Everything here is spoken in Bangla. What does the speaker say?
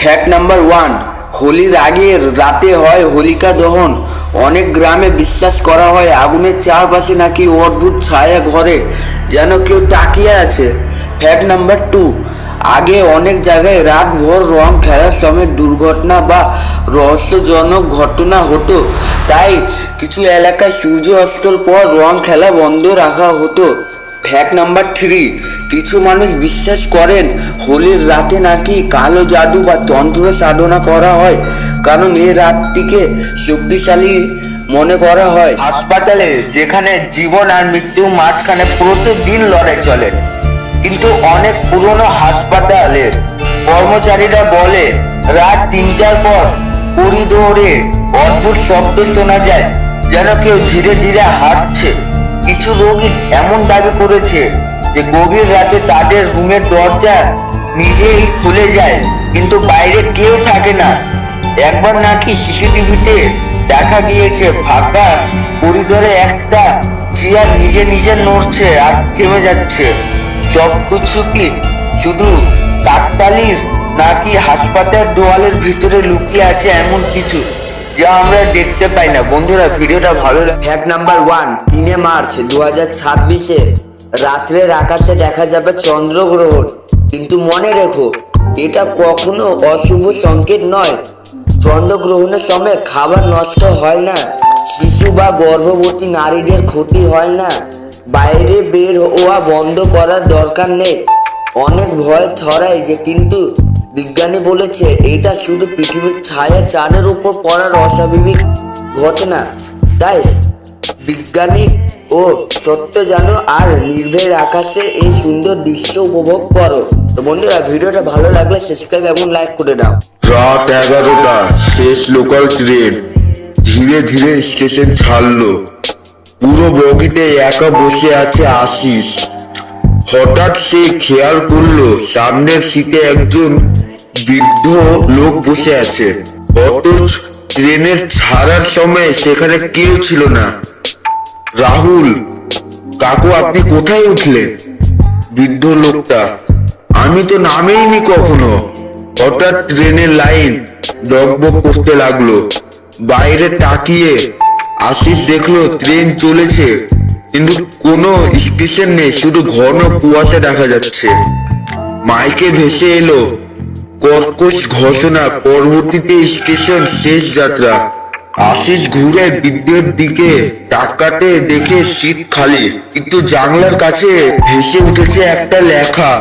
ফ্যাক্ট নাম্বার 1, হোলির আগের রাতে হয় হোলিকা দহন। অনেক গ্রামে বিশ্বাস করা হয় আগুনের চারপাশে নাকি অদ্ভুত ছায়া ঘরে যেন কেউ তাকিয়ে আছে। ফ্যাক্ট নাম্বার 2, আগে অনেক জায়গায় রাতভর রং খেলার সময় দুর্ঘটনা বা রহস্যজনক ঘটনা হতো, তাই কিছু এলাকায় সূর্য অস্তর পর রং খেলা বন্ধ রাখা হতো। ফ্যাক্ট নাম্বার 3, কিছু মানুষ বিশ্বাস করেন হোলির রাতে নাকি কালো জাদু বা তন্ত্র সাধনা করা হয়, কারণ এই রাতটিকে শক্তিশালী মনে করা হয়। হাসপাতালে যেখানে জীবন আর মৃত্যুর মাঝখানে প্রতিদিন লড়াই চলে, কিন্তু অনেক পুরনো হাসপাতালের কর্মচারীরা বলে রাত 3টার পর করিডোরে অদ্ভুত শব্দ শোনা যায়, যেন কেউ ধীরে ধীরে হাঁটছে। কিছু রোগী এমন দাবি করেছে যে গভীর রাতে তাদের রুমের দরজা নিজেই খুলে যায়, কিন্তু বাইরে কেউ থাকে না। একবার নাকি সিসিটিভিতে দেখা গিয়েছে ফাঁকা করিডোরে একটা চেয়ার নিজে নিজে নড়ছে আর থেমে যাচ্ছে। সবকিছু কি শুধু কাকতালীর, নাকি হাসপাতালের দেওয়ালের ভিতরে লুকিয়ে আছে এমন কিছু যা আমরা দেখতে পাই না? বন্ধুরা, ভিডিওটা ভালো লাগে। ফ্যাক্ট নাম্বার 1, 3 মার্চ 2026 রাত্রের আকাশে দেখা যাবে চন্দ্রগ্রহণ, কিন্তু মনে রেখো এটা কখনো অশুভ সংকেত নয়। চন্দ্রগ্রহণের সময় খাবার নষ্ট হয় না, শিশু বা গর্ভবতী নারীদের ক্ষতি হয় না, বাইরে বের হওয়া বন্ধ করার দরকার নেই। অনেক ভয় ছড়ায় যে, কিন্তু বিজ্ঞানী বলেছে এটা শুধু পৃথিবীর ছায়া চাঁদের উপর পড়ার অস্বাভাবিক ঘটনা। তাই বিজ্ঞানী ও সত্য জানো আর নির্ভের আকাশে এই সুন্দর দৃশ্য উপভোগ করো। তো বন্ধুরা, ভিডিওটা ভালো লাগলে সাবস্ক্রাইব এবং লাইক করে দাও। রাত 11টা, শেষ লোকাল ট্রেন ধীরে ধীরে স্টেশন ছাড়লো। পুরো বগিতে একা বসে আছে আশিস। হঠাৎ সে খেয়াল করলো সামনের সিটে একজন বৃদ্ধ লোক বসে আছে, অথচ ট্রেনের ছাড়ার সময় সেখানে কেউ ছিল না। রাহুল কাকু, আপনি কোথায় উঠলেন? বৃদ্ধ লোকটা, আমি তো নামেইনি কখনো। হঠাৎ ট্রেনের লাইন ডগবগ করতে লাগলো। বাইরে তাকিয়ে আশিস দেখলো ট্রেন চলেছে, কিন্তু কোনো স্টেশন নেই, শুধু ঘন কুয়াশা দেখা যাচ্ছে। মাইকে ভেসে এলো কর্কশ ঘোষণা, পরবর্তীতে স্টেশন শেষ যাত্রা। আশিস ঘুরে বৃদ্ধের দিকে তাকাতে দেখে সিট খালি, কিন্তু জানলার কাছে ভেসে উঠেছে একটা লেখা।